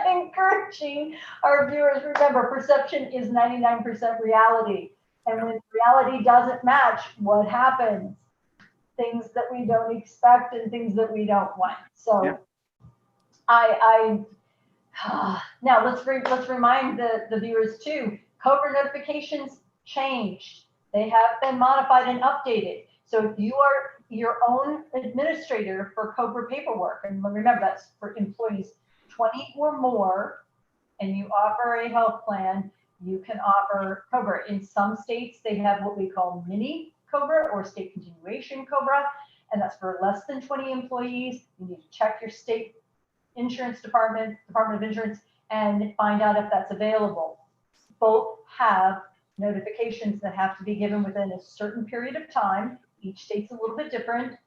[SPEAKER 1] encouraging our viewers, remember, perception is 99% reality. And when reality doesn't match, what happens? Things that we don't expect and things that we don't want. So yeah. Now let's remind the viewers too, COVID notifications changed. They have been modified and updated. So if you are your own administrator for COBRA paperwork, and remember that's for employees 20 or more, and you offer a health plan, you can offer COBRA. In some states, they have what we call mini COBRA or state continuation COBRA, and that's for less than 20 employees. You need to check your state insurance Department of Insurance, and find out if that's available. Both have notifications that have to be given within a certain period of time. Each state's a little bit different,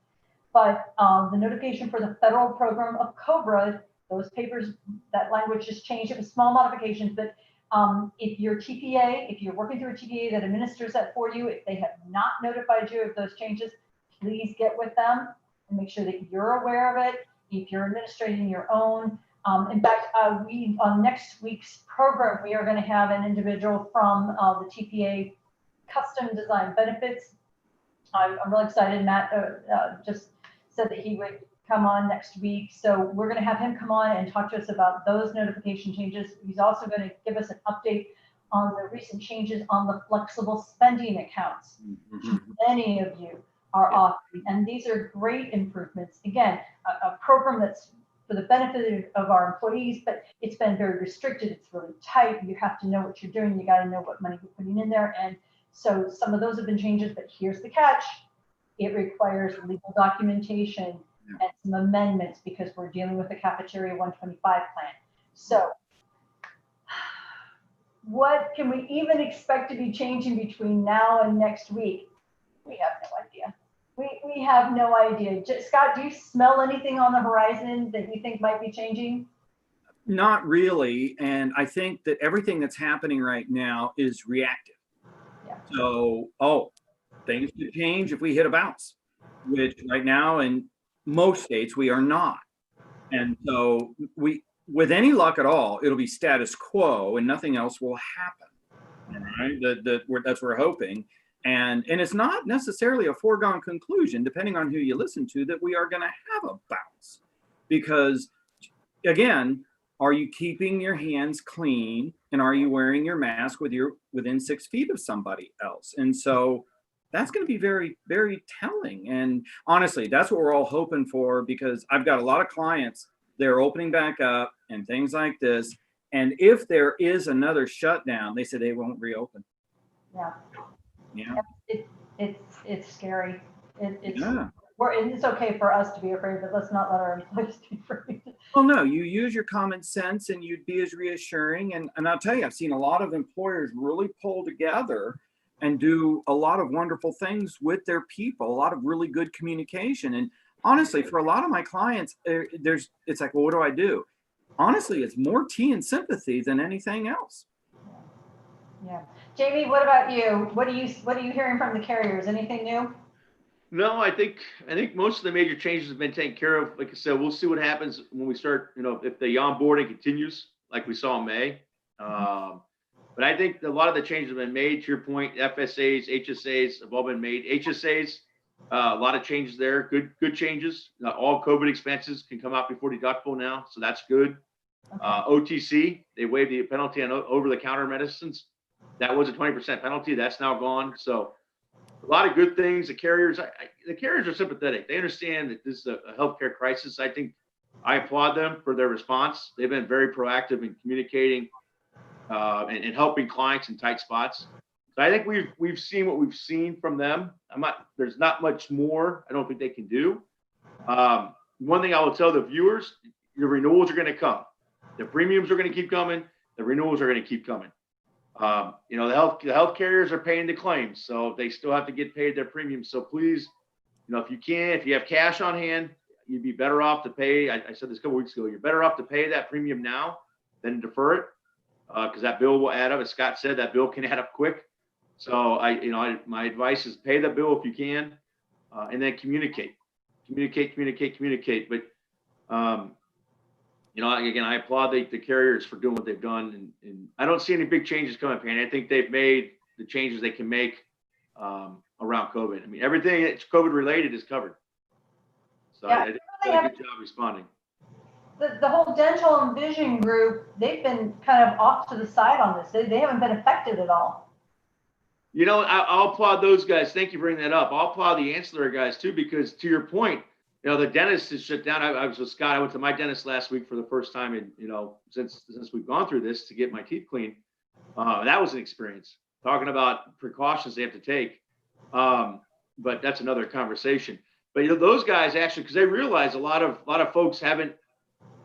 [SPEAKER 1] but the notification for the federal program of COBRA, those papers, that language just changed. It was small modifications, but if your TPA, if you're working through a TPA that administers that for you, if they have not notified you of those changes, please get with them and make sure that you're aware of it. If you're administrating your own, in fact, we on next week's program, we are going to have an individual from the TPA Custom Design Benefits. I'm really excited. Matt just said that he would come on next week. So we're going to have him come on and talk to us about those notification changes. He's also going to give us an update on the recent changes on the flexible spending accounts. Many of you are offering, and these are great improvements. Again, a program that's for the benefit of our employees, but it's been very restricted. It's really tight. You have to know what you're doing. You got to know what money you're putting in there. And so some of those have been changes, but here's the catch. It requires legal documentation and some amendments because we're dealing with the Cafeteria 125 plan. So what can we even expect to be changing between now and next week? We have no idea. We have no idea. Scott, do you smell anything on the horizon that you think might be changing?
[SPEAKER 2] Not really. And I think that everything that's happening right now is reactive.
[SPEAKER 1] Yeah.
[SPEAKER 2] So, things could change if we hit a bounce, which right now in most states we are not. And so with any luck at all, it'll be status quo and nothing else will happen. All right? That's what we're hoping. And it's not necessarily a foregone conclusion, depending on who you listen to, that we are going to have a bounce. Because again, are you keeping your hands clean and are you wearing your mask within 6 feet of somebody else? And so that's going to be very, very telling. And honestly, that's what we're all hoping for, because I've got a lot of clients, they're opening back up and things like this. And if there is another shutdown, they say they won't reopen.
[SPEAKER 1] Yeah.
[SPEAKER 2] Yeah.
[SPEAKER 1] It's scary. It's
[SPEAKER 2] Yeah.
[SPEAKER 1] It's okay for us to be afraid, but let's not let our employees be afraid.
[SPEAKER 2] Well, no, you use your common sense and you'd be as reassuring. And I'll tell you, I've seen a lot of employers really pull together and do a lot of wonderful things with their people, a lot of really good communication. And honestly, for a lot of my clients, it's like, well, what do I do? Honestly, it's more tea and sympathy than anything else.
[SPEAKER 1] Yeah. Jamie, what about you? What are you hearing from the carriers? Anything new?
[SPEAKER 3] No, I think most of the major changes have been taken care of. Like I said, we'll see what happens when we start, if the onboarding continues like we saw in May. But I think a lot of the changes have been made. To your point, FSAs, HSAs have all been made. HSAs, a lot of changes there. Good changes. All COVID expenses can come out before deductible now, so that's good. Okay. OTC, they waived the penalty on over-the-counter medicines. That was a 20% penalty. That's now gone. So a lot of good things. The carriers are sympathetic. They understand that this is a healthcare crisis. I applaud them for their response. They've been very proactive in communicating and helping clients in tight spots. So I think we've seen what we've seen from them. There's not much more I don't think they can do. One thing I will tell the viewers, the renewals are going to come. The premiums are going to keep coming. The renewals are going to keep coming. The health carriers are paying the claims, so they still have to get paid their premiums. So please, if you have cash on hand, you'd be better off to pay. I said this a couple weeks ago, you're better off to pay that premium now than defer it, because that bill will add up. As Scott said, that bill can add up quick. So my advice is pay the bill if you can, and then communicate. But again, I applaud the carriers for doing what they've done, and I don't see any big changes coming, Penny. I think they've made the changes they can make around COVID. I mean, everything that's COVID related is covered. So yeah, I think they did a good job responding.
[SPEAKER 1] The whole dental and vision group, they've been kind of off to the side on this. They haven't been affected at all.
[SPEAKER 3] You know, I'll applaud those guys. Thank you for bringing that up. I'll applaud the ancillary guys too, because to your point, you know, the dentist is shut down. I was with Scott. I went to my dentist last week for the first time in, you know, since we've gone through this to get my teeth cleaned. That was an experience. Talking about precautions they have to take. But that's another conversation. But you know, those guys actually, because they realize a lot of folks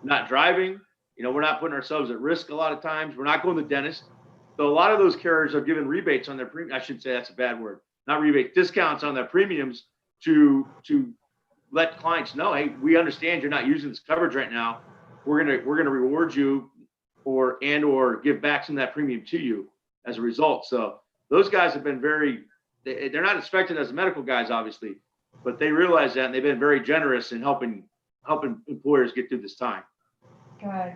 [SPEAKER 3] not driving. You know, we're not putting ourselves at risk a lot of times. We're not going to the dentist. So a lot of those carriers are giving rebates on their premium. I should say that's a bad word. Not rebate, discounts on their premiums to let clients know, hey, we understand you're not using this coverage right now. We're gonna reward you or give back some of that premium to you as a result. So those guys have been they're not expected as medical guys, obviously, but they realize that, and they've been very generous in helping employers get through this time.
[SPEAKER 1] Good.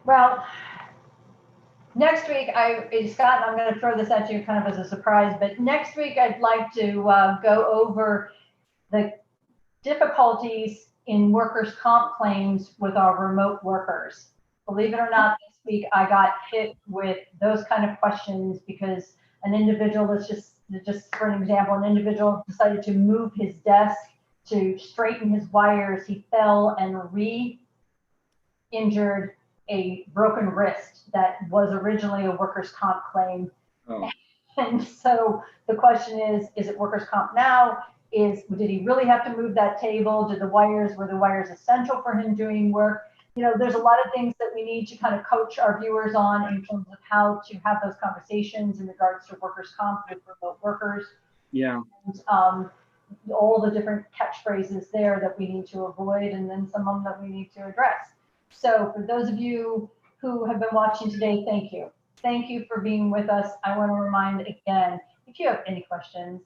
[SPEAKER 1] Well, next week, Scott, I'm going to throw this at you kind of as a surprise, but next week I'd like to go over the difficulties in workers' comp claims with our remote workers. Believe it or not, this week I got hit with those kind of questions because an individual, just for an example, an individual decided to move his desk to straighten his wires. He fell and re-injured a broken wrist that was originally a workers' comp claim.
[SPEAKER 2] Oh.
[SPEAKER 1] And so the question is it workers' comp now? Did he really have to move that table? Were the wires essential for him doing work? You know, there's a lot of things that we need to kind of coach our viewers on in terms of how to have those conversations in regards to workers' comp with remote workers.
[SPEAKER 2] Yeah.
[SPEAKER 1] And, all the different catchphrases there that we need to avoid, and then some of them that we need to address. So for those of you who have been watching today, thank you. Thank you for being with us. I want to remind again, if you have any questions,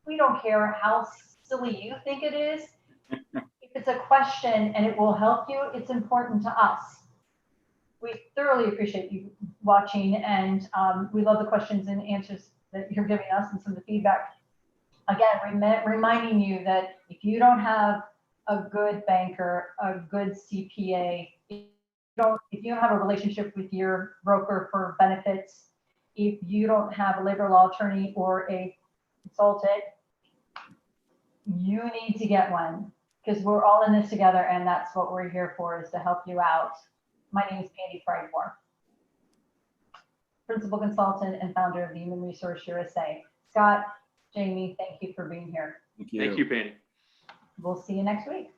[SPEAKER 1] we don't care how silly you think it is. If it's a question and it will help you, it's important to us. We thoroughly appreciate you watching, and we love the questions and answers that you're giving us and some of the feedback. Again, reminding you that if you don't have a good banker, a good CPA, if you don't have a relationship with your broker for benefits, if you don't have a labor law attorney or a consultant, you need to get one, because we're all in this together, and that's what we're here for, is to help you out. My name is Candy Frydmore, Principal Consultant and founder of the Human Resource USA. Scott, Jamie, thank you for being here.
[SPEAKER 2] Thank you.
[SPEAKER 3] Thank you, Penny.
[SPEAKER 1] We'll see you next week.